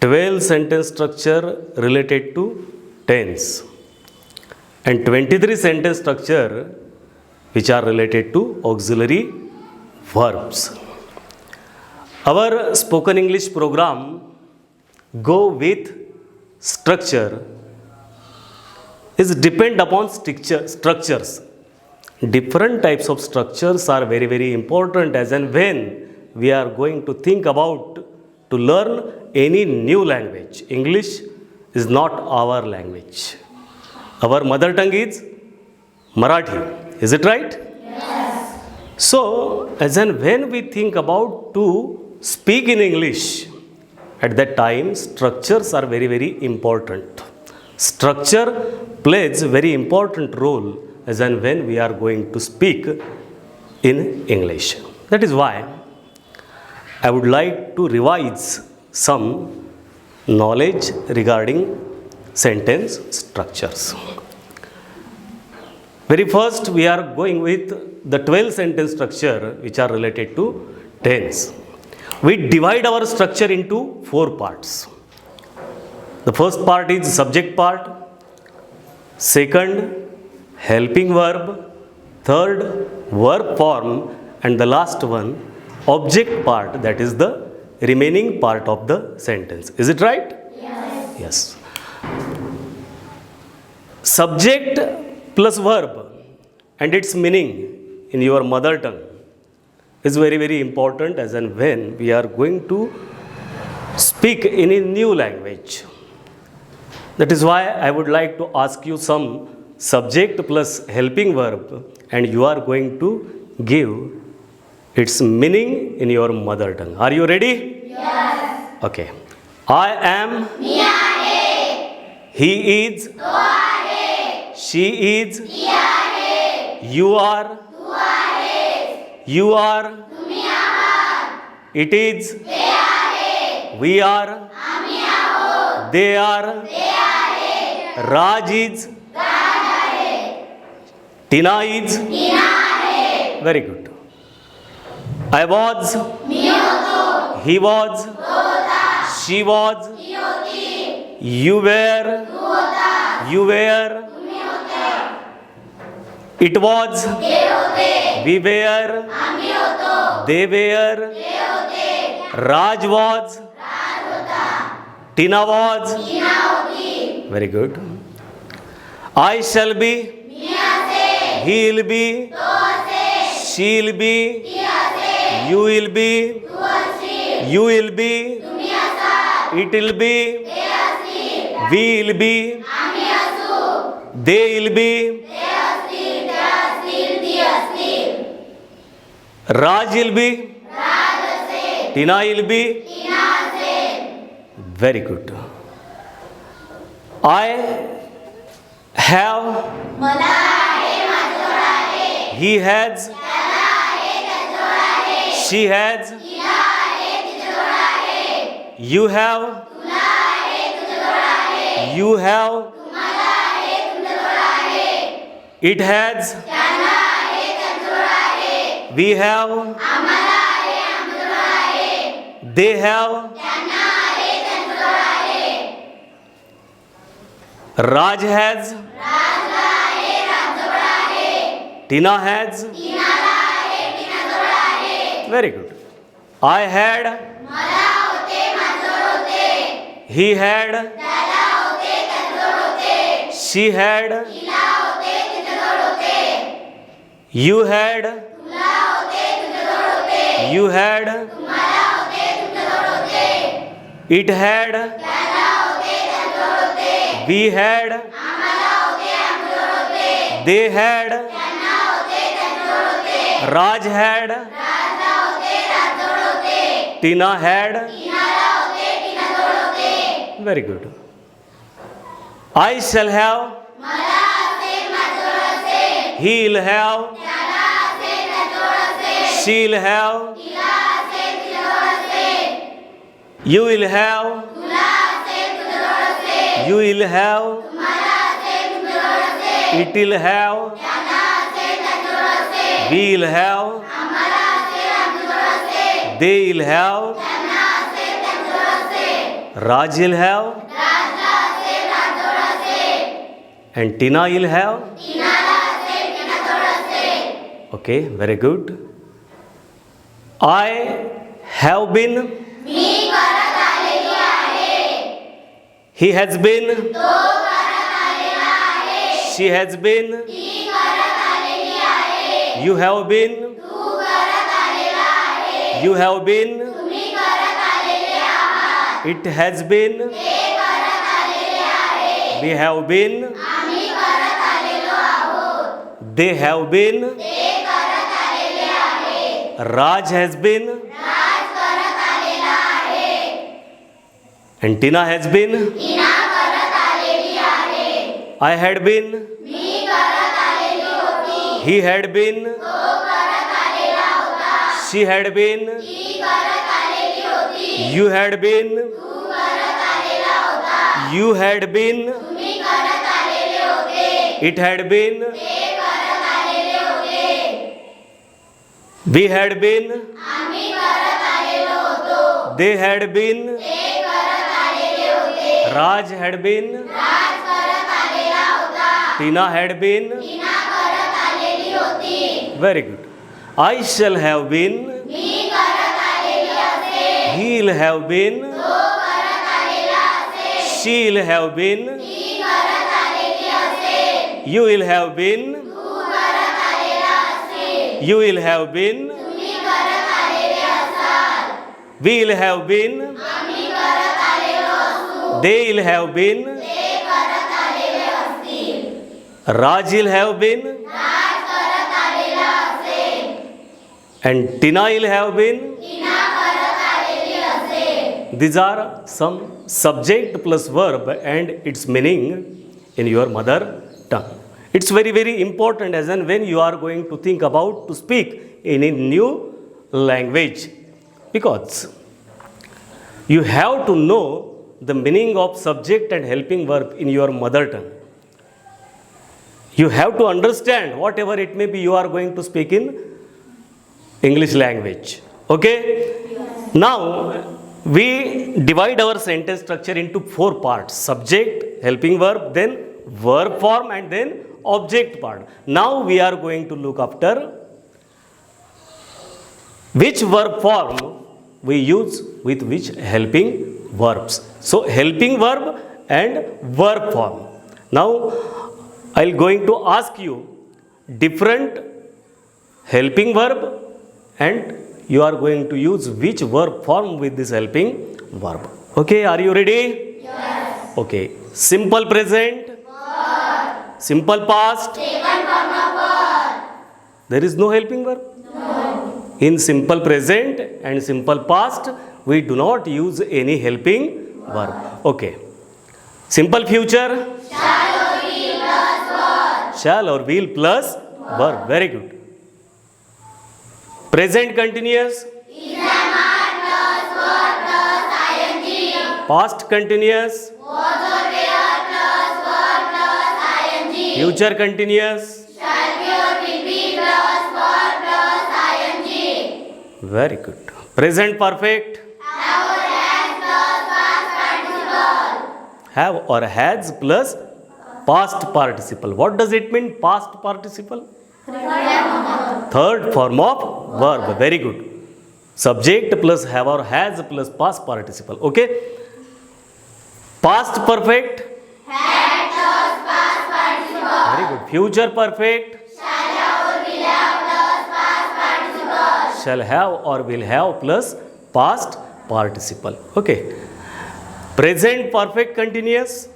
12 sentence structure related to tense and 23 sentence structure which are related to auxiliary verbs. Our spoken English program go with structure is depend upon structures. Different types of structures are very important as and when we are going to think about to learn any new language. English is not our language. Our mother tongue is Marathi. Is it right? Yes. So, as and when we think about to speak in English, at that time structures are very important. Structure plays a very important role as and when we are going to speak in English. That is why I would like to revise some knowledge regarding sentence structures. Very first, we are going with the 12 sentence structure which are related to tense. We divide our structure into 4 parts. The first part is subject part, second helping verb, third verb form, and the last one object part, that is the remaining part of the sentence. Is it right? Yes. Yes. Subject plus verb and its meaning in your mother tongue is very important as and when we are going to speak in a new language. That is why I would like to ask you some subject plus helping verb and you are going to give its meaning in your mother tongue. Are you ready? Yes. Okay. I am. He is. She is. You are. You are. It is. We are. They are. Raj is. Tina is. Very good. I was. He was. She was. You were. You were. It was. We were. They were. Raj was. Tina was. Very good. I shall be. He'll be. She'll be. You will be. You will be. It will be. We will be. They will be. Raj will be. Tina will be. Very good. I have. He has. She has. You have. You have. It has. We have. They have. Raj has. Tina has. Very good. I had. He had. She had. You had. You had. It had. We had. They had. Raj had. Tina had. Very good. I shall have. He'll have. She'll have. You will have. You will have. It will have. We'll have. They will have. Raj will have. And Tina will have. Okay, very good. I have been. He has been. She has been. You have been. You have been. It has been. We have been. They have been. Raj has been. And Tina has been. I had been. He had been. She had been. You had been. You had been. It had been. We had been. They had been. Raj had been. Tina had been. Very good. I shall have been. He'll have been. She'll have been. You will have been. You will have been. We'll have been. They'll have been. Raj will have been. And Tina will have been. These are some subject plus verb and its meaning in your mother tongue. It's very, very important as and when you are going to think about to speak in a new language, because you have to know the meaning of subject and helping verb in your mother tongue. You have to understand whatever it may be you are going to speak in English language. Okay? Now, we divide our sentence structure into 4 parts: subject, helping verb, then verb form, and then object part. Now we are going to look after which verb form we use with which helping verbs. So helping verb and verb form. Now I'll going to ask you different helping verb and you are going to use which verb form with this helping verb. Okay, are you ready? Yes. Okay. Simple present. Simple past. There is no helping verb. In simple present and simple past, we do not use any helping verb. Okay. Simple future. Shall or will plus verb. Very good. Present continuous. Past continuous. Future continuous. Very good. Present perfect. Have or has plus past participle. What does it mean, past participle? Third form of verb. Very good. Subject plus have or has plus past participle. Okay. Past perfect. Very good. Future perfect. Shall have or will have plus past participle. Okay. Present perfect continuous.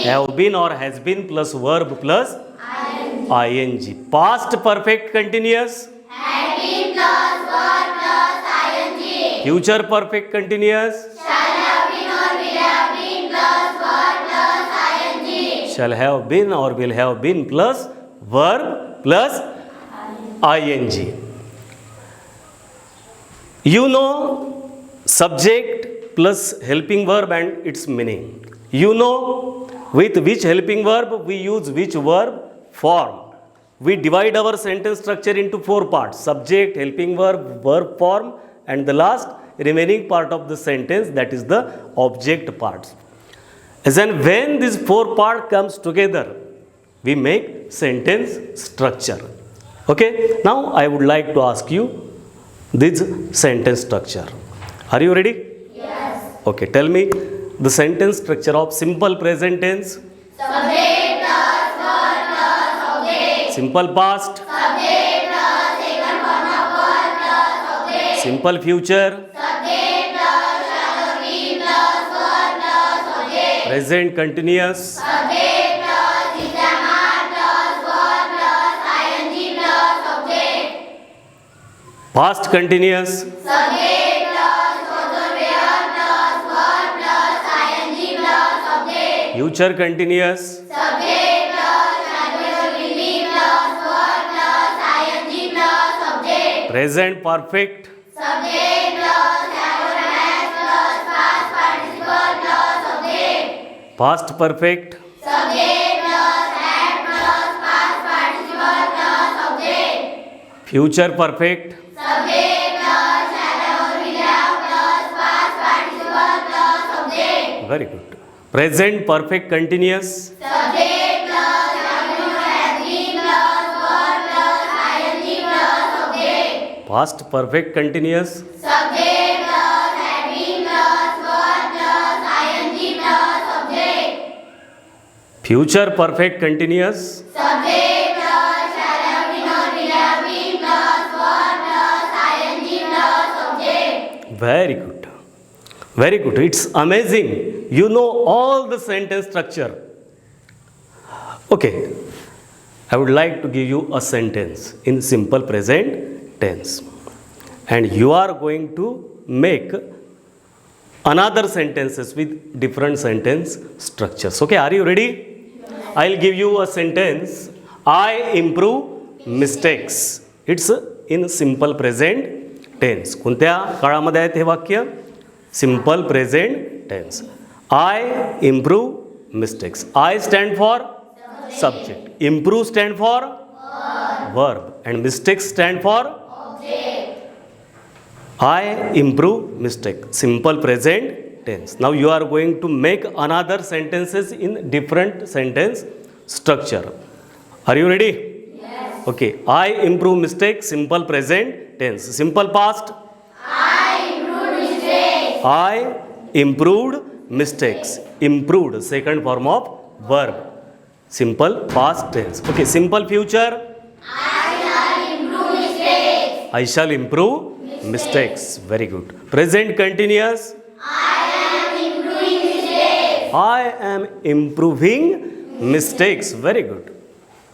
Have been or has been plus verb plus ing. Past perfect continuous. Future perfect continuous. Shall have been or will have been plus verb plus ing. You know subject plus helping verb and its meaning. You know with which helping verb we use which verb form. We divide our sentence structure into 4 parts: subject, helping verb, verb form, and the last remaining part of the sentence, that is the object parts. As and when these four parts comes together, we make sentence structure. Okay, now I would like to ask you this sentence structure. Are you ready? Yes. Okay, tell me the sentence structure of simple present tense, Subject plus verb plus object. simple past, Subject plus second form of verb plus object. simple future, Subject plus shall be plus verb plus object. present continuous, Subject plus is a man plus verb plus ing plus object. past continuous, Subject plus author verb plus verb plus ing plus object. future continuous, Subject plus adverb will be plus verb plus ing plus object. present perfect, Subject plus adverb has plus past participle plus object. past perfect, Subject plus had plus past participle plus object. future perfect, Subject plus shall or will have plus past participle plus object. very good. Present perfect continuous, Subject plus adverb has been plus verb plus ing plus object. past perfect continuous, Subject plus had been plus verb plus ing plus object. future perfect continuous, Subject plus shall have been or will have been plus verb plus ing plus object. very good. Very good. It's amazing. You know all the sentence structure. Okay. I would like to give you a sentence in simple present tense. And you are going to make another sentences with different sentence structures. Okay, are you ready? I'll give you a sentence. I improve mistakes. It's in simple present tense. कोणत्या काळामध्ये आहे हे वाक्य? Simple present tense. I improve mistakes. I stand for subject. Improve stand for verb. And mistakes stand for Object. I improve mistake. Simple present tense. Now you are going to make another sentences in different sentence structure. Are you ready? Yes. Okay. I improve mistake. Simple present tense. Simple past. I improved mistakes. I improved mistakes. Improved, second form of verb. Simple past tense. Okay, simple future. I shall improve mistakes. I shall improve mistakes. Very good. Present continuous. I am improving mistakes. I am improving mistakes. Very good.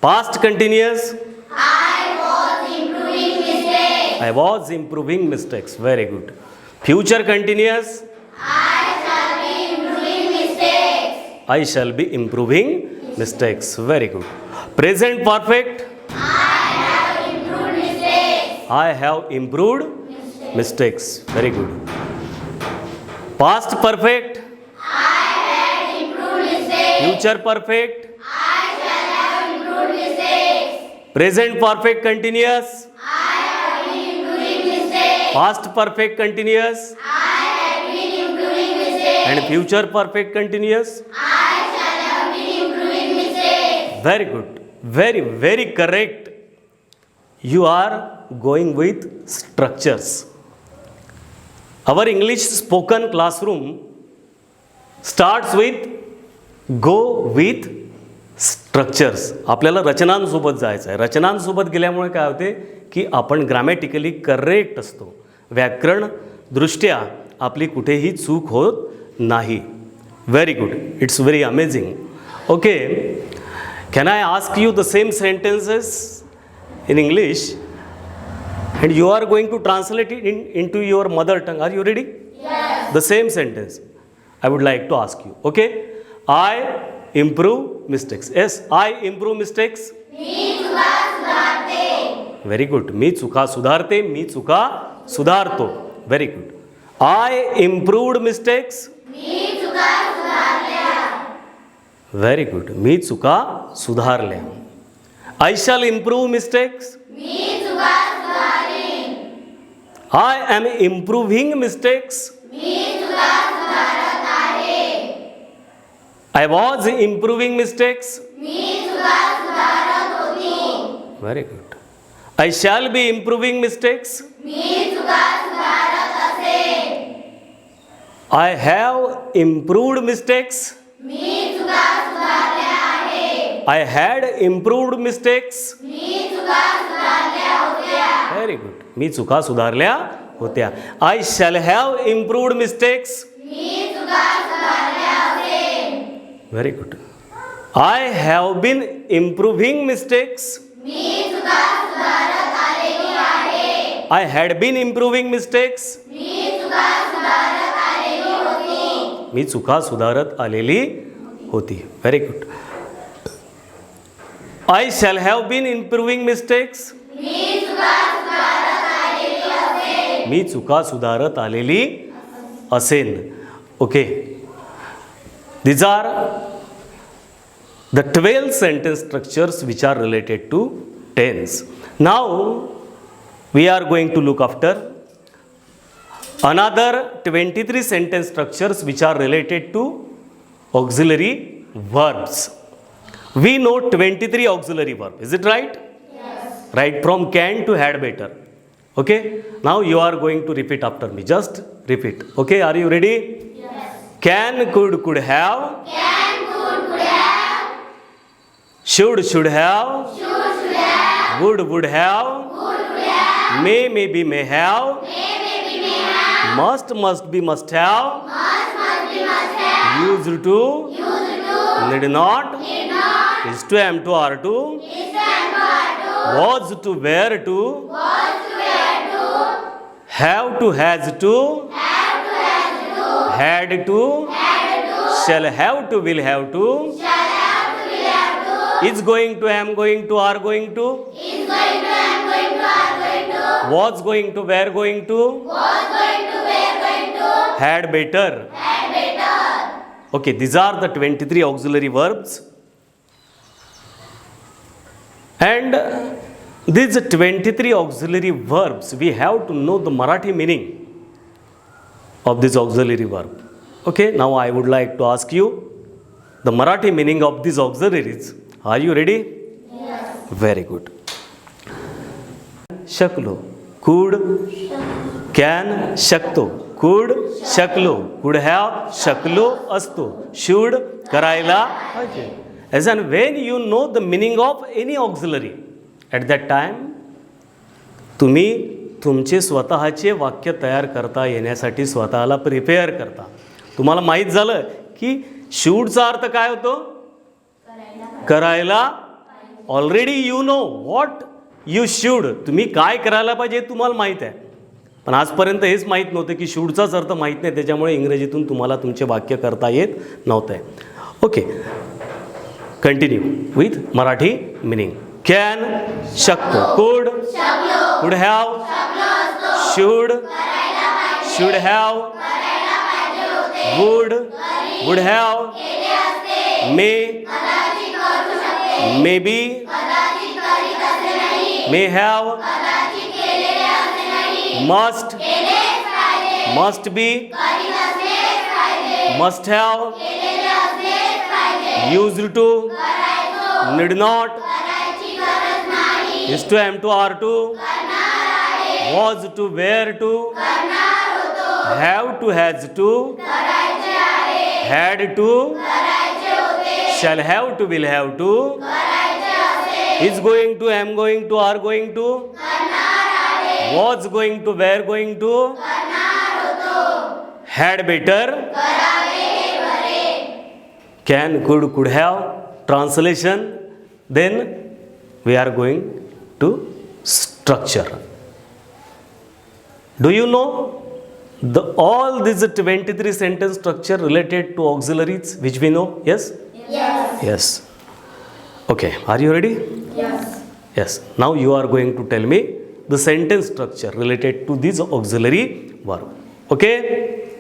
Past continuous. I was improving mistakes. I was improving mistakes. Very good. Future continuous. I shall be improving mistakes. I shall be improving mistakes. Very good. Present perfect. I have improved mistakes. I have improved mistakes. Very good. Past perfect. I had improved mistakes. Future perfect. I shall have improved mistakes. Present perfect continuous. I have been improving mistakes. Past perfect continuous. I have been improving mistakes. And future perfect continuous. I shall have been improving mistakes. Very good. Very, very correct. You are going with structures. Our English spoken classroom starts with go with structures. आपल्याला रचनांसोबत जायचं आहे. रचनांसोबत गेल्यामुळे काय होते की आपण grammatically correct असतो. व्याकरण दृष्ट्या आपली कुठेही चूक होत नाही. Very good. It's very amazing. Okay, can I ask you the same sentences in English and you are going to translate it into your mother tongue. Are you ready? Yes. The same sentence I would like to ask you. Okay? I improve mistakes. Yes, I improve mistakes. मी चुका सुधारते. Very good. मी चुका सुधारते. मी चुका सुधारतो. Very good. I improved mistakes. मी चुका सुधारल्या. Very good. मी चुका सुधारल्या. I shall improve mistakes. मी चुका सुधारेन. I am improving mistakes. I was improving mistakes. Very good. I shall be improving mistakes. I have improved mistakes. I had improved mistakes. Very good. मी चुका सुधारल्या होत्या. I shall have improved mistakes. Very good. I have been improving mistakes. I had been improving mistakes. मी चुका सुधारत आलेली होती. Very good. I shall have been improving mistakes. मी चुका सुधारत आलेली असेन. Okay. These are the 12 sentence structures which are related to tense. Now we are going to look after another 23 sentence structures which are related to auxiliary verbs. We know 23 auxiliary verbs. Is it right? Yes. Right from can to had better. Okay. Now you are going to repeat after me. Just repeat. Okay. Are you ready? Yes. Can, could have. Can, could have. Should have. Should have. Would have. Would have. Maybe may have. May have. Must be must have. Must be must have. Used to. Used to. Need not. Need not. Is to am to are to. Is and are to. Was to were to. Was to were to. Have to has to. Have to has to. Had to. Had to. Shall have to will have to. Shall have to will have to. Is going to am going to are going to. Is going to am going to are going to. Was going to were going to. Was going to were going to. Had better. Had better. Okay, these are the 23 auxiliary verbs. And these 23 auxiliary verbs, we have to know the Marathi meaning of this auxiliary verb. Okay, now I would like to ask you the Marathi meaning of these auxiliaries. Are you ready? Yes. Very good. Shaklo, could, can, shakto, could, shaklo, could have, shaklo, asto, should, करायला पाहिजे. As and when you know the meaning of any auxiliary, at that time, तुम्ही तुमचे स्वतःचे वाक्य तयार करता येण्यासाठी स्वतःला प्रिपेअर करता. तुम्हाला माहीत झालं की शूडचा अर्थ काय होतो? करायला. Already you know what you should. तुम्ही काय करायला पाहिजे तुम्हाला माहीत आहे. पण आजपर्यंत हेच माहीत नव्हतं की शूडचाच अर्थ माहीत नाही, त्याच्यामुळे इंग्रजीतून तुम्हाला तुमचे वाक्य करता येत नव्हतं आहे. Okay, continue with Marathi meaning. Can, शकतो, could have, should have, would have, may be, may have, must be, must have, used to, need not, is to am to are to, was to were to, have to has to, had to, shall have to will have to, is going to am going to are going to, was going to were going to, had better, can, could have. Translation. Then we are going to structure. Do you know all these 23 sentence structure related to auxiliaries which we know? Yes? Yes. Okay, are you ready? Yes. Now you are going to tell me the sentence structure related to this auxiliary verb. Okay?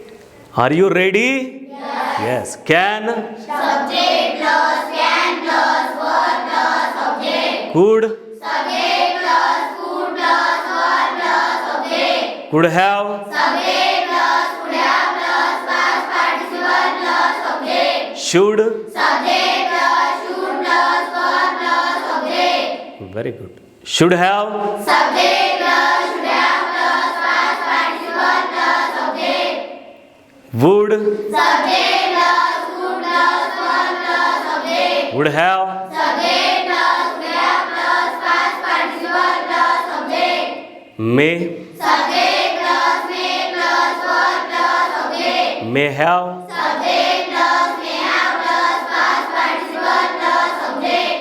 Are you ready? Yes. Can. Subject plus can plus verb plus object. Could. Subject plus could plus verb plus object. could have, subject plus could have plus past participle plus object. should. Subject plus should plus verb plus object. Very good. Should have, Subject plus should have plus past participle plus object. would, Subject plus would plus verb plus object. would have, Subject plus would have plus past participle plus object. may, Subject plus may plus verb plus object. may have, Subject plus may have plus past participle plus object.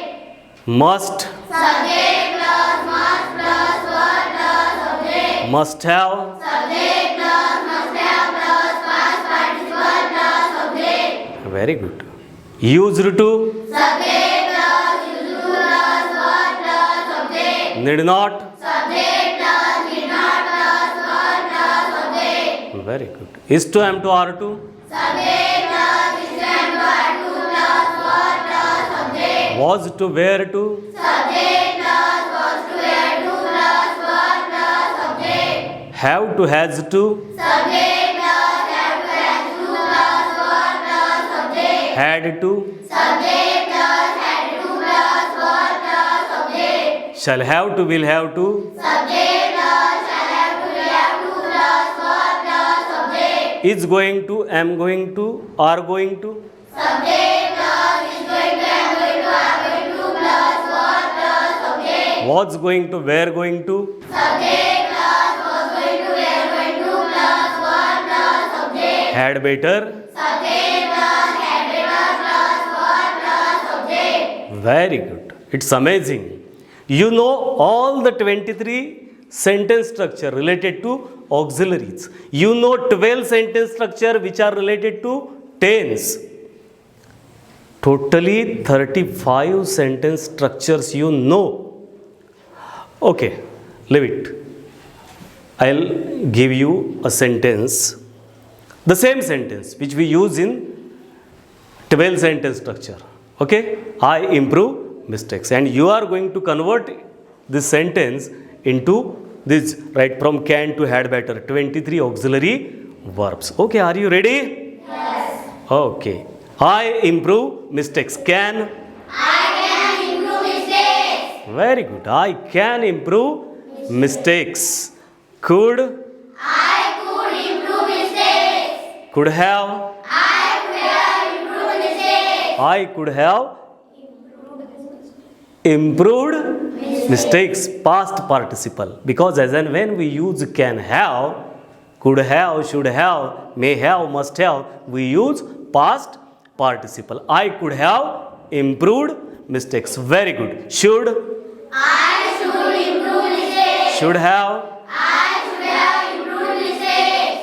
must, Subject plus must plus verb plus object. must have, Subject plus must have plus past participle plus object. very good. Used to, Subject plus used to plus verb plus object. need not, Subject plus did not plus verb plus object. very good. Is to, am to, are to, Subject plus is and verb to plus verb plus object. was to, where to, Subject plus was to where to plus verb plus object. have to, has to, Subject plus have to has to plus verb plus object. had to, Subject plus had to plus verb plus object. shall have to, will have to, Subject plus shall have to will have to plus verb plus object. is going to, am going to, are going to, Subject plus is going to am going to are going to plus verb plus object. was going to, were going to, Subject plus was going to were going to plus verb plus object. had better, Subject plus had better plus verb plus object. very good. It's amazing. You know all the 23 sentence structure related to auxiliaries. You know 12 sentence structure which are related to tense. Totally 35 sentence structures you know. Okay, leave it. I'll give you a sentence, the same sentence which we use in 12 sentence structure. Okay, I improve mistakes, and you are going to convert this sentence into this, right from can to had better, 23 auxiliary verbs. Okay, are you ready? Yes. Okay, I improve mistakes. Can, I can improve mistakes. very good. I can improve mistakes. Could, I could improve mistakes. could have, I could have improved mistakes. I could have improved mistakes, past participle, because as and when we use can have, could have, should have, may have, must have, we use past participle. I could have improved mistakes. Very good. Should, I should improve mistakes. should have, I should have improved mistakes.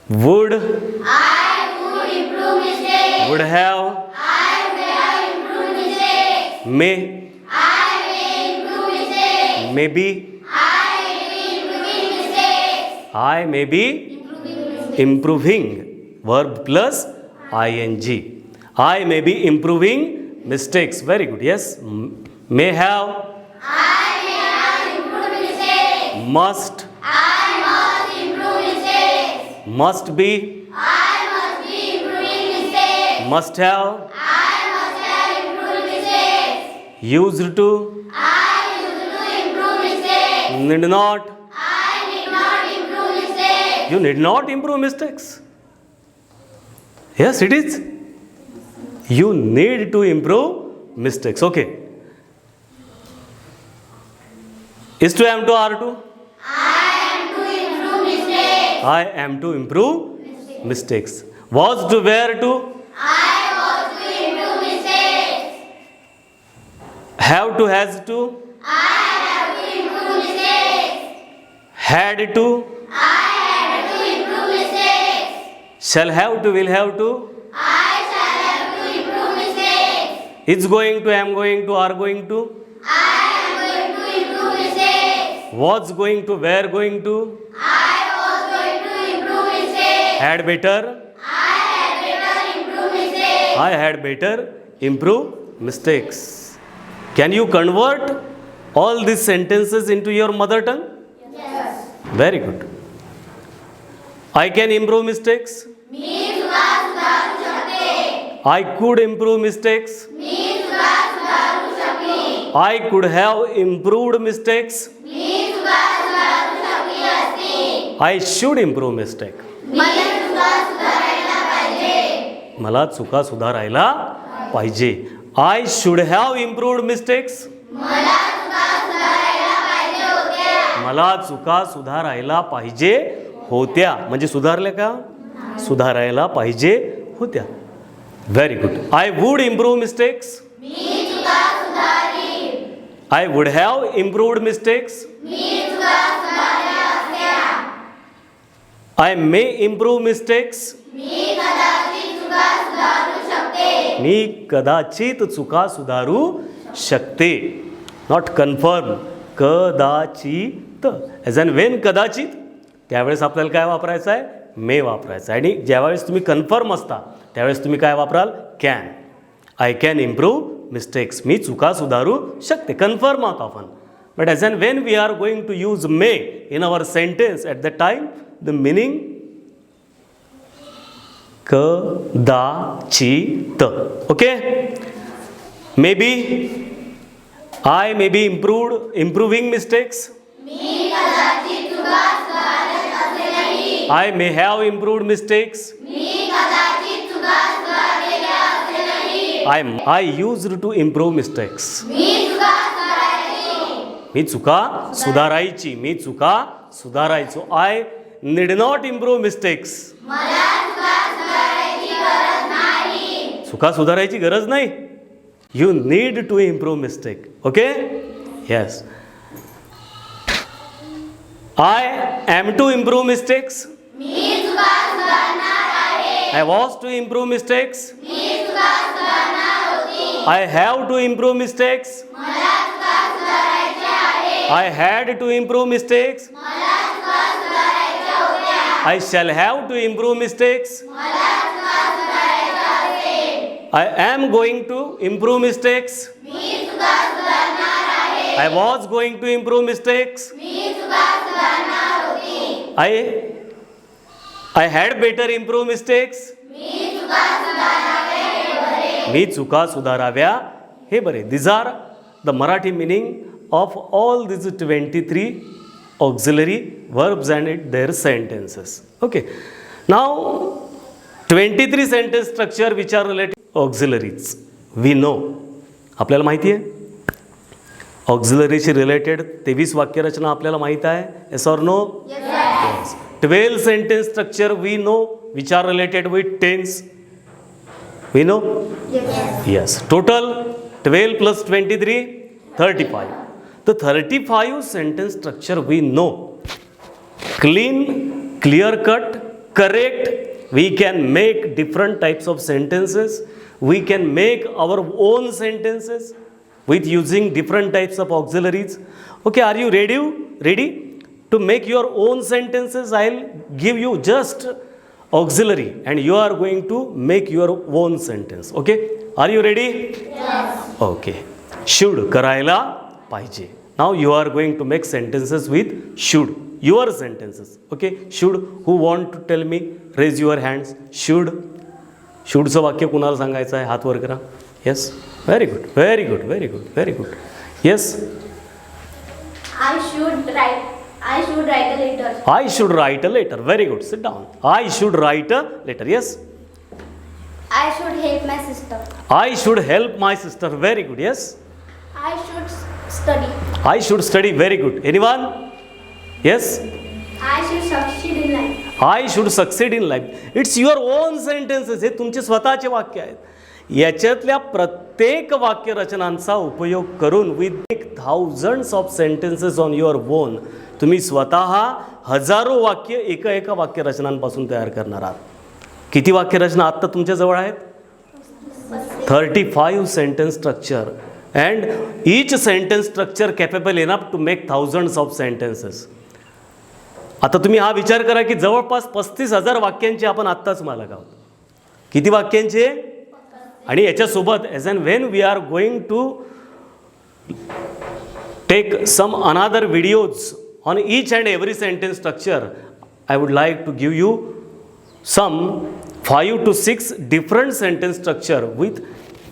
would, I would improve mistakes. would have, I would have improved mistakes. may, I may improve mistakes. maybe, I may be improving mistakes. I may be improving, verb plus ing. I may be improving mistakes. Very good. Yes. May have, I may have improved mistakes. must, I must improve mistakes. must be, I must be improving mistakes. must have, I must have improved mistakes. used to, I used to improve mistakes. need not. I did not improve mistakes. You need not improve mistakes. Yes, it is. You need to improve mistakes. Okay. Is to, am to, are to? I am to improve mistakes. I am to improve mistakes. Was to, where to? I was to improve mistakes. Have to, has to? I have to improve mistakes. Had to? I had to improve mistakes. Shall have to, will have to? I shall have to improve mistakes. Is going to, am going to, are going to? I am going to improve mistakes. Was going to, were going to? I was going to improve mistakes. Had better? I had better improve mistakes. I had better improve mistakes. Can you convert all these sentences into your mother tongue? Yes. Very good. I can improve mistakes. मी चुका सुधारू शकते. I could improve mistakes. मी चुका सुधारू शकते. I could have improved mistakes. मी चुका सुधारू शकली असती. I should improve mistake. मला चुका सुधारायला पाहिजे. मला चुका सुधारायला पाहिजे. I should have improved mistakes. मला चुका सुधारायला पाहिजे होत्या. मला चुका सुधारायला पाहिजे होत्या. म्हणजे सुधारल्या का? सुधारायला पाहिजे होत्या. Very good. I would improve mistakes. मी चुका सुधारीन. I would have improved mistakes. मी चुका सुधारल्या असत्या. आय मे इम्प्रूव्ह मिस्टेक्स. मी कदाचित चुका सुधारू शकते. मी कदाचित चुका सुधारू शकते. Not confirm. कदाचित. ॲज अँड वेन कदाचित, त्यावेळेस आपल्याला काय वापरायचं आहे? मे वापरायचं आहे. आणि ज्यावेळेस तुम्ही कन्फर्म असता त्यावेळेस तुम्ही काय वापराल? Can. I can improve mistakes. मी चुका सुधारू शकते. कन्फर्म आहोत आपण. But as and when we are going to use may in our sentence at the time the meaning कदाचित. Okay. May be. I may be improving mistakes. मी कदाचित चुका सुधारत असेलही. I may have improved mistakes. मी कदाचित चुका सुधारलेल्या असेलही. I used to improve mistakes. मी चुका सुधारायची. मी चुका सुधारायची. मी चुका सुधारायचो. I need not improve mistakes. मला चुका सुधारायची गरज नाही. चुका सुधारायची गरज नाही. You need to improve mistake. Okay. Yes. I am to improve mistakes. मी चुका सुधारणार आहे. I was to improve mistakes. मी चुका सुधारणार होती. I have to improve mistakes. मला चुका सुधारायच्या आहे. I had to improve mistakes. मला चुका सुधारायच्या होत्या. I shall have to improve mistakes. मला चुका सुधारायच्या असेल. आय am going to improve mistakes. मी चुका सुधारणार आहे. I was going to improve mistakes. मी चुका सुधारणार होती. I had better improve mistakes. मी चुका सुधाराव्या हे बरे. मी चुका सुधाराव्या हे बरे. These are the Marathi meaning of all these 23 auxiliary verbs and their sentences. Okay. Now 23 sentence structure which are related to auxiliaries. We know. आपल्याला माहिती आहे ऑक्झिलरीशी रिलेटेड 23 वाक्यरचना आपल्याला माहीत आहे. Yes or no? Yes. 12 sentence structure we know which are related with tense. We know? Yes. Total 12 plus 23, 35. The 35 sentence structure we know. Clean, clear cut, correct. We can make different types of sentences. We can make our own sentences with using different types of auxiliaries. Okay, are you ready? Ready to make your own sentences? I'll give you just auxiliary and you are going to make your own sentence. Okay, are you ready? Yes. Okay. Should करायला पाहिजे. Now you are going to make sentences with should. Your sentences. Okay. Should. Who want to tell me? Raise your hands. Should. शूडचं वाक्य कुणाला सांगायचं आहे? हात वर करा. Yes. Very good. Very good. Very good. Very good. Yes. I should write a letter. I should write a letter. Very good. Sit down. I should write a letter. Yes. I should help my sister. I should help my sister. Very good. Yes. I should study. I should study. Very good. Anyone? Yes. I should succeed in life. I should succeed in life. It's your own sentences. हे तुमचे स्वतःचे वाक्य आहेत. याच्यातल्या प्रत्येक वाक्यरचनांचा उपयोग करून with thousands of sentences on your own तुम्ही स्वतः हजारो वाक्य एका वाक्यरचनांपासून तयार करणार आहात. किती वाक्यरचना आत्ता तुमच्या जवळ आहेत? 35 sentence structure and each sentence structure capable enough to make thousands of sentences. आता तुम्ही हा विचार करा की जवळपास 35,000 वाक्यांचे आपण आत्ताच मालक आहोत. किती वाक्यांचे? आणि याच्यासोबत as and when we are going to take some another videos on each and every sentence structure, I would like to give you some 5 to 6 different sentence structure with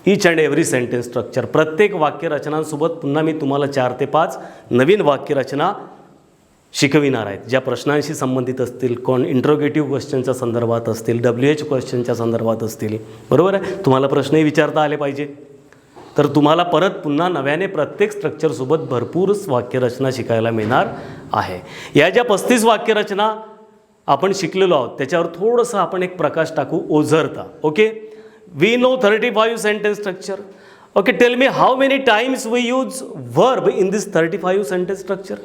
each and every sentence structure. प्रत्येक वाक्यरचनांसोबत पुन्हा मी तुम्हाला 4 ते 5 नवीन वाक्यरचना शिकविणार आहेत, ज्या प्रश्नांशी संबंधित असतील, interrogative क्वेश्चनच्या संदर्भात असतील, WH क्वेश्चनच्या संदर्भात असतील. बरोबर आहे. तुम्हाला प्रश्नही विचारता आले पाहिजे. तर तुम्हाला परत पुन्हा नव्याने प्रत्येक स्ट्रक्चरसोबत भरपूर वाक्यरचना शिकायला मिळणार आहे. या ज्या 35 वाक्यरचना आपण शिकलेलो आहोत त्याच्यावर थोडंसं आपण एक प्रकाश टाकू ओझरता. Okay, we know 35 sentence structure. Okay, tell me how many times we use verb in this 35 sentence structure?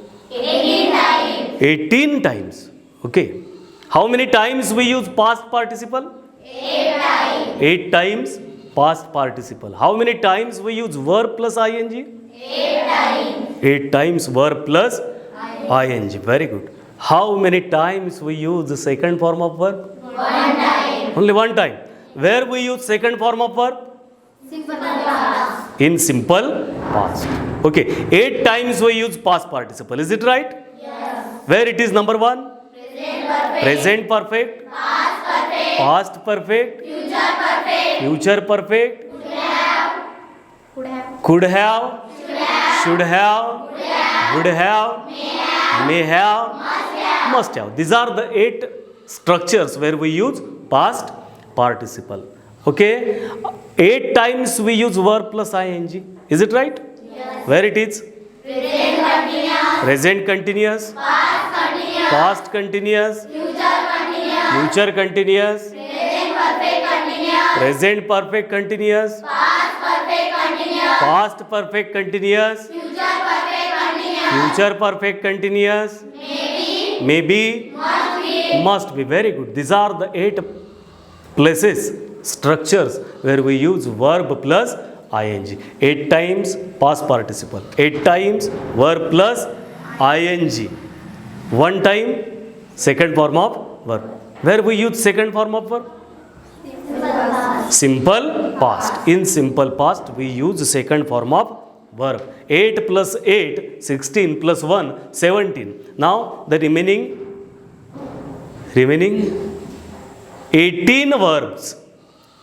18 times. Okay, how many times we use past participle? 8 times past participle. How many times we use verb plus ing? 8 times verb plus ing. Very good. How many times we use the second form of verb? 1 time. Only one time. Where we use second form of verb? Simple past. In simple past. Okay, 8 times we use past participle. Is it right? Yes. Where it is number 1? Present perfect. Present perfect. Past perfect. Past perfect. Future perfect. Future perfect. Could have. Could have. Should have. Would have. May have. Must have. These are the 8 structures where we use past participle. Okay, 8 times we use verb plus ing. Is it right? Yes. Where it is? Present continuous. Present continuous. Past continuous. Past continuous. Future continuous. Future continuous. Present perfect continuous. Present perfect continuous. Past perfect continuous. Past perfect continuous. Future perfect continuous. Future perfect continuous. Maybe. Maybe. Must be. Must be. Very good. These are the 8 places, structures where we use verb plus ing. 8 times past participle. 8 times verb plus ing. 1 time second form of verb. Where we use second form of verb? Simple past. In simple past we use second form of verb. 8 plus 8, 16 plus 1, 17. Now the remaining 18 verbs,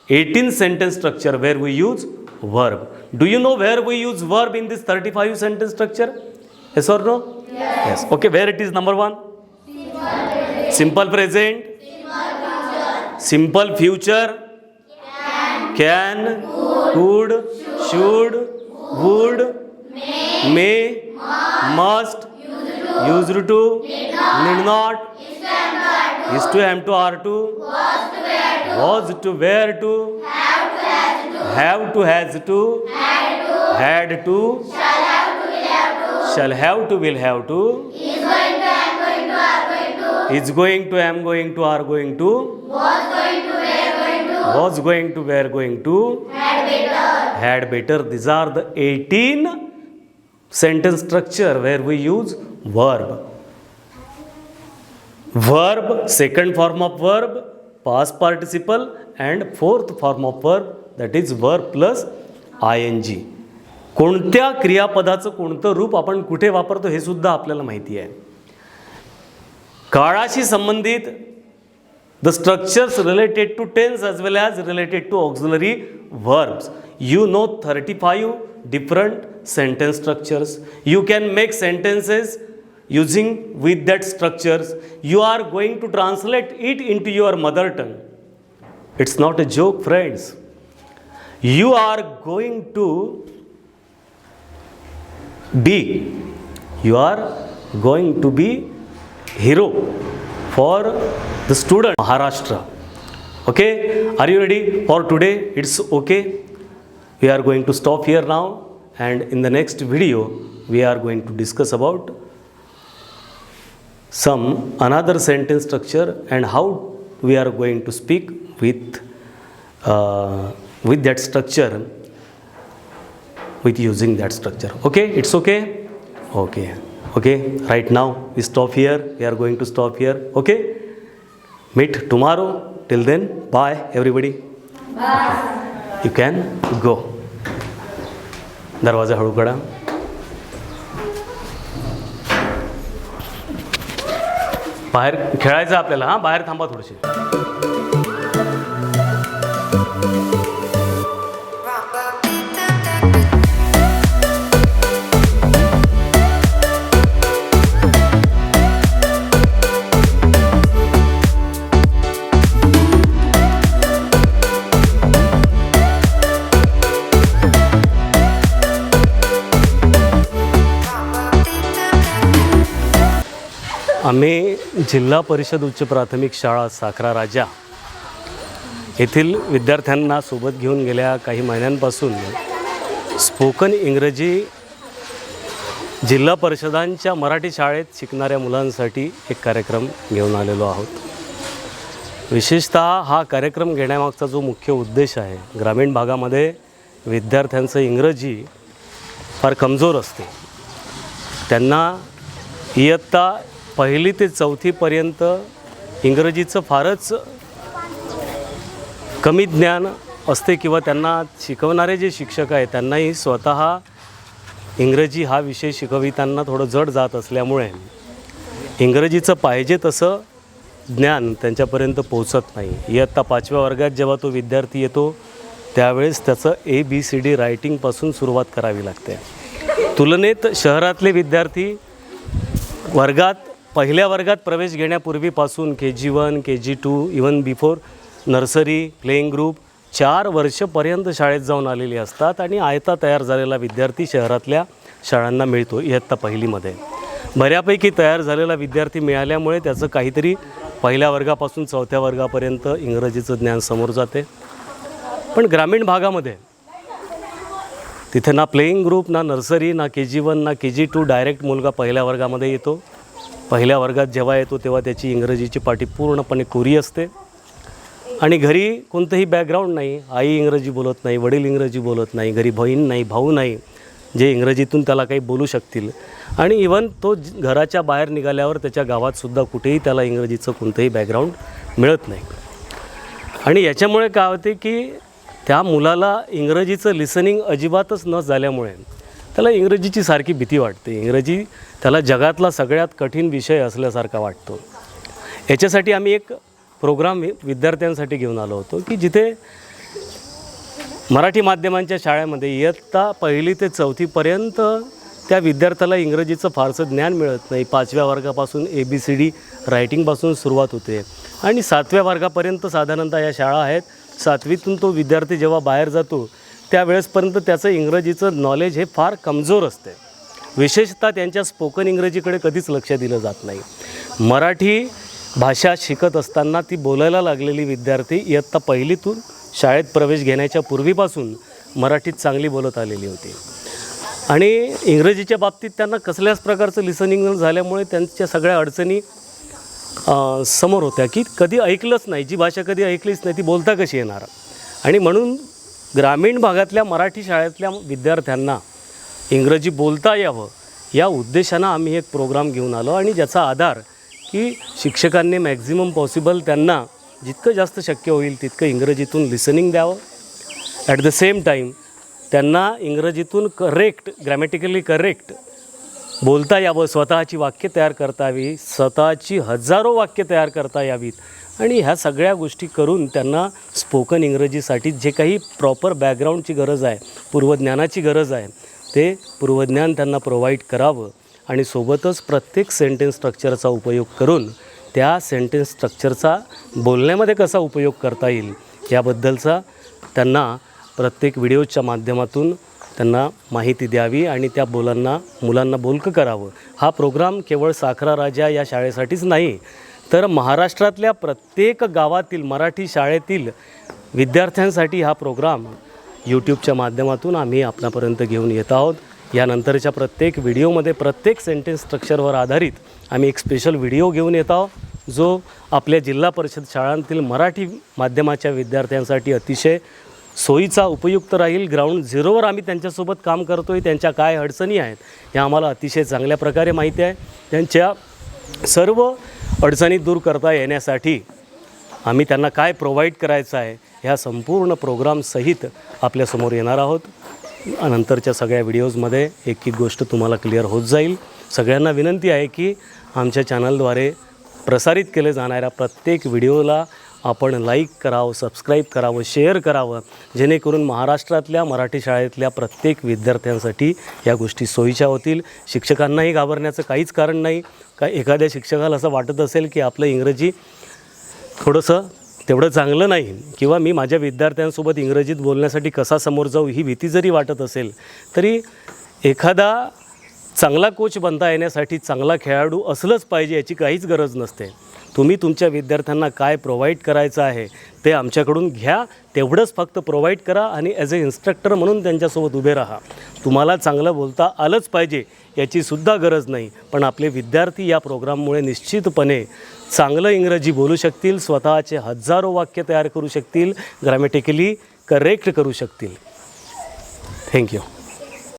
18 sentence structure where we use verb. Do you know where we use verb in this 35 sentence structure? Yes or no? Yes. Okay, where it is number 1? Simple present. Simple future. Can. Could. Should. Would. May. Must. Used to. Need not. Is to, am to, are to, was to, were to, have to, has to, had to, shall have to, will have to, Is going to, am going to, are going to. is going to, am going to, are going to, Was going to, were going to. was going to, were going to, Had better. had better. These are the 18 sentence structure where we use verb. Verb, second form of verb, past participle, and fourth form of verb, that is verb plus ing. कोणत्या क्रियापदाचं कोणतं रूप आपण कुठे वापरतो हे सुद्धा आपल्याला माहिती आहे. काळाशी संबंधित the structures related to tense as well as related to auxiliary verbs. You know 35 different sentence structures. You can make sentences using with that structures. You are going to translate it into your mother tongue. It's not a joke, friends. You are going to be hero for the student Maharashtra. Okay, are you ready for today? It's okay. We are going to stop here now, and in the next video we are going to discuss about some another sentence structure and how we are going to speak with that structure, with using that structure. Okay, it's okay. Okay, right now we stop here. We are going to stop here. Okay, meet tomorrow. Till then, bye everybody. Bye. You can go. दरवाजा हळू करा. बाहेर खेळायचं आपल्याला. हां, बाहेर थांबा थोडेसे. आम्ही जिल्हा परिषद उच्च प्राथमिक शाळा साखरा राजा येथील विद्यार्थ्यांना सोबत घेऊन गेल्या काही महिन्यांपासून स्पोकन इंग्रजी जिल्हा परिषदांच्या मराठी शाळेत शिकणाऱ्या मुलांसाठी एक कार्यक्रम घेऊन आलेलो आहोत. विशेषतः हा कार्यक्रम घेण्यामागचा जो मुख्य उद्देश आहे, ग्रामीण भागामध्ये विद्यार्थ्यांचं इंग्रजी फार कमजोर असते. त्यांना इयत्ता 1ली ते 4थीपर्यंत इंग्रजीचं फारच कमी ज्ञान असते किंवा त्यांना शिकवणारे जे शिक्षक आहेत त्यांनाही स्वतः इंग्रजी हा विषय शिकविताना थोडं जड जात असल्यामुळे इंग्रजीचं पाहिजे तसं ज्ञान त्यांच्यापर्यंत पोहोचत नाही. इयत्ता 5व्या वर्गात जेव्हा तो विद्यार्थी येतो त्यावेळेस त्याचं ABCD रायटिंगपासून सुरुवात करावी लागते. तुलनेत शहरातले विद्यार्थी पहिल्या वर्गात प्रवेश घेण्यापूर्वीपासून KG1, KG2, even before nursery, playing group 4 वर्षपर्यंत शाळेत जाऊन आलेले असतात आणि आयता तयार झालेला विद्यार्थी शहरातल्या शाळांना मिळतो. इयत्ता 1लीमध्ये बऱ्यापैकी तयार झालेला विद्यार्थी मिळाल्यामुळे त्याचं काहीतरी 1ल्या वर्गापासून 4थ्या वर्गापर्यंत इंग्रजीचं ज्ञान समोर जाते. पण ग्रामीण भागामध्ये तिथे ना प्लेइंग ग्रुप, ना नर्सरी, ना KG1, ना KG2, डायरेक्ट मुलगा 1ल्या वर्गामध्ये येतो. 1ल्या वर्गात जेव्हा येतो तेव्हा त्याची इंग्रजीची पाटी पूर्णपणे कोरी असते आणि घरी कोणतंही बॅकग्राऊंड नाही. आई इंग्रजी बोलत नाही, वडील इंग्रजी बोलत नाही, घरी बहीण नाही, भाऊ नाही जे इंग्रजीतून त्याला काही बोलू शकतील. आणि इवन तो घराच्या बाहेर निघाल्यावर त्याच्या गावातसुद्धा कुठेही त्याला इंग्रजीचं कोणतंही बॅकग्राऊंड मिळत नाही. आणि याच्यामुळे काय होते की त्या मुलाला इंग्रजीचं लिसनिंग अजिबातच न झाल्यामुळे त्याला इंग्रजीची सारखी भीती वाटते. इंग्रजी त्याला जगातला सगळ्यात कठीण विषय असल्यासारखा वाटतो. याच्यासाठी आम्ही एक प्रोग्राम विद्यार्थ्यांसाठी घेऊन आलो होतो की जिथे मराठी माध्यमांच्या शाळेमध्ये इयत्ता 1ली ते 4थीपर्यंत त्या विद्यार्थ्याला इंग्रजीचं फारसं ज्ञान मिळत नाही. 5व्या वर्गापासून ABCD रायटिंगपासून सुरुवात होते आणि 7व्या वर्गापर्यंत साधारणतः या शाळा आहेत. 7वीतून तो विद्यार्थी जेव्हा बाहेर जातो त्यावेळेसपर्यंत त्याचं इंग्रजीचं नॉलेज हे फार कमजोर असते. विशेषतः त्यांच्या स्पोकन इंग्रजीकडे कधीच लक्ष दिलं जात नाही. मराठी भाषा शिकत असताना ती बोलायला लागलेली विद्यार्थी इयत्ता 1लीतून शाळेत प्रवेश घेण्याच्या पूर्वीपासून मराठीत चांगली बोलत आलेली होती आणि इंग्रजीच्या बाबतीत त्यांना कसल्याच प्रकारचं लिसनिंग न झाल्यामुळे त्यांच्या सगळ्या अडचणी समोर होत्या की कधी ऐकलंच नाही, जी भाषा कधी ऐकलीच नाही ती बोलता कशी येणार. आणि म्हणून ग्रामीण भागातल्या मराठी शाळेतल्या विद्यार्थ्यांना इंग्रजी बोलता यावं या उद्देशानं आम्ही एक प्रोग्राम घेऊन आलो आणि ज्याचा आधार की शिक्षकांनी मॅक्झिमम पॉसिबल त्यांना जितकं जास्त शक्य होईल तितकं इंग्रजीतून लिसनिंग द्यावं. ॲट द सेम टाईम त्यांना इंग्रजीतून ग्रॅमॅटिकली करेक्ट बोलता यावं, स्वतःची वाक्य तयार करता यावी, स्वतःची हजारो वाक्य तयार करता यावीत आणि ह्या सगळ्या गोष्टी करून त्यांना स्पोकन इंग्रजीसाठी जे काही प्रॉपर बॅकग्राऊंडची गरज आहे, पूर्वज्ञानाची गरज आहे, ते पूर्वज्ञान त्यांना प्रोव्हाइड करावं आणि सोबतच प्रत्येक सेंटेन्स स्ट्रक्चरचा उपयोग करून त्या सेंटेन्स स्ट्रक्चरचा बोलण्यामध्ये कसा उपयोग करता येईल याबद्दलचा त्यांना प्रत्येक व्हिडिओच्या माध्यमातून त्यांना माहिती द्यावी आणि त्या मुलांना बोलकं करावं. हा प्रोग्राम केवळ साखरा राजा या शाळेसाठीच नाही तर महाराष्ट्रातल्या प्रत्येक गावातील मराठी शाळेतील विद्यार्थ्यांसाठी हा प्रोग्राम यूट्यूबच्या माध्यमातून आम्ही आपल्यापर्यंत घेऊन येत आहोत. यानंतरच्या प्रत्येक व्हिडिओमध्ये प्रत्येक सेंटेन्स स्ट्रक्चरवर आधारित आम्ही एक स्पेशल व्हिडिओ घेऊन येत आहोत जो आपल्या जिल्हा परिषद शाळांतील मराठी माध्यमाच्या विद्यार्थ्यांसाठी अतिशय सोयीचा उपयुक्त राहील. ग्राउंड झिरोवर आम्ही त्यांच्यासोबत काम करतो आहे. त्यांच्या काय अडचणी आहेत ह्या आम्हाला अतिशय चांगल्या प्रकारे माहिती आहे. त्यांच्या सर्व अडचणी दूर करता येण्यासाठी आम्ही त्यांना काय प्रोव्हाइड करायचं आहे ह्या संपूर्ण प्रोग्रामसहित आपल्यासमोर येणार आहोत. नंतरच्या सगळ्या व्हिडिओजमध्ये एक एक गोष्ट तुम्हाला क्लिअर होत जाईल. सगळ्यांना विनंती आहे की आमच्या चॅनलद्वारे प्रसारित केले जाणाऱ्या प्रत्येक व्हिडिओला आपण लाईक करावं, सबस्क्राईब करावं, शेअर करावं, जेणेकरून महाराष्ट्रातल्या मराठी शाळेतल्या प्रत्येक विद्यार्थ्यांसाठी या गोष्टी सोयीच्या होतील. शिक्षकांनाही घाबरण्याचं काहीच कारण नाही. का एखाद्या शिक्षकाला असं वाटत असेल की आपलं इंग्रजी थोडंसं तेवढं चांगलं नाही किंवा मी माझ्या विद्यार्थ्यांसोबत इंग्रजीत बोलण्यासाठी कसा समोर जाऊ ही भीती जरी वाटत असेल, तरी एखादा चांगला कोच बनता येण्यासाठी चांगला खेळाडू असलंच पाहिजे याची काहीच गरज नसते. तुम्ही तुमच्या विद्यार्थ्यांना काय प्रोव्हाइड करायचं आहे ते आमच्याकडून घ्या, तेवढंच फक्त प्रोव्हाइड करा आणि ॲज अ इन्स्ट्रक्टर म्हणून त्यांच्यासोबत उभे राहा. तुम्हाला चांगलं बोलता आलंच पाहिजे याचीसुद्धा गरज नाही, पण आपले विद्यार्थी या प्रोग्राममुळे निश्चितपणे चांगलं इंग्रजी बोलू शकतील, स्वतःचे हजारो वाक्य तयार करू शकतील, ग्रॅमॅटिकली करेक्ट करू शकतील. थँक्यू.